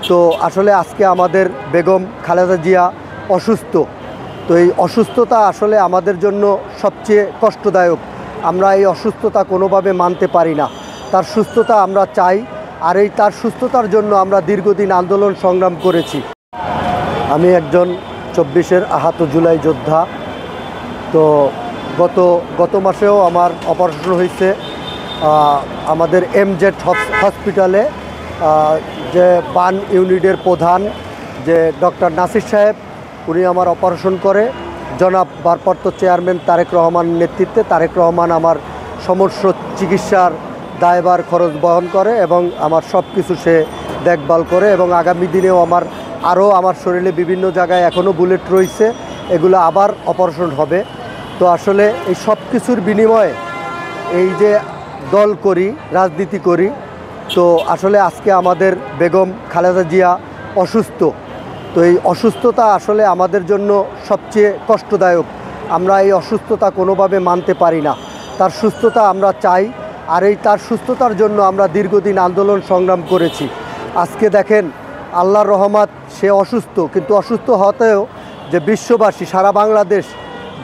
তো আসলে আজকে আমাদের বেগম খালেদা জিয়া অসুস্থ। তো এই অসুস্থতা আসলে আমাদের জন্য সবচেয়ে কষ্টদায়ক। আমরা এই অসুস্থতা কোনোভাবে মানতে পারি না। তার সুস্থতা আমরা চাই, আর এই তার সুস্থতার জন্য আমরা দীর্ঘদিন আন্দোলন সংগ্রাম করেছি। আমি একজন 24-এর আহত জুলাই যোদ্ধা। তো গত মাসেও আমার অপারেশন হয়েছে আমাদের এমজেড হসপিটালে। যে বার্ন ইউনিটের প্রধান যে ডক্টর নাসির সাহেব, উনি আমার অপারেশন করে। জনাব ভারপ্রাপ্ত চেয়ারম্যান তারেক রহমান নেতৃত্বে তারেক রহমান আমার সমস্ত চিকিৎসার দায়ভার খরচ বহন করে এবং আমার সব কিছু সে দেখভাল করে। এবং আগামী দিনেও আমার শরীরে বিভিন্ন জায়গায় এখনও বুলেট রয়েছে, এগুলো আবার অপারেশন হবে। তো আসলে এই সব কিছুর বিনিময়ে এই যে দল করি, রাজনীতি করি, তো আসলে আজকে আমাদের বেগম খালেদা জিয়া অসুস্থ। তো এই অসুস্থতা আসলে আমাদের জন্য সবচেয়ে কষ্টদায়ক। আমরা এই অসুস্থতা কোনোভাবে মানতে পারি না। তার সুস্থতা আমরা চাই, আর এই তার সুস্থতার জন্য আমরা দীর্ঘদিন আন্দোলন সংগ্রাম করেছি। আজকে দেখেন আল্লাহর রহমত, সে অসুস্থ, কিন্তু অসুস্থ হতেও যে বিশ্ববাসী, সারা বাংলাদেশ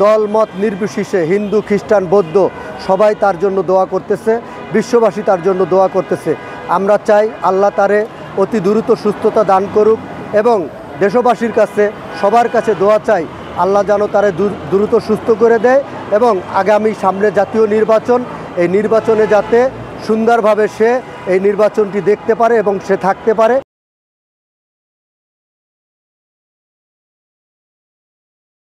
দল মত নির্বিশেষে, হিন্দু খ্রিস্টান বৌদ্ধ সবাই তার জন্য দোয়া করতেছে, বিশ্ববাসী তার জন্য দোয়া করতেছে। আমরা চাই আল্লাহ তারে অতি দ্রুত সুস্থতা দান করুক, এবং দেশবাসীর কাছে সবার কাছে দোয়া চাই আল্লাহ যেন তারে দ্রুত সুস্থ করে দেয়, এবং আগামী সামনে জাতীয় নির্বাচন, এই নির্বাচনে যাতে সুন্দরভাবে সে এই নির্বাচনটি দেখতে পারে এবং সে থাকতে পারে,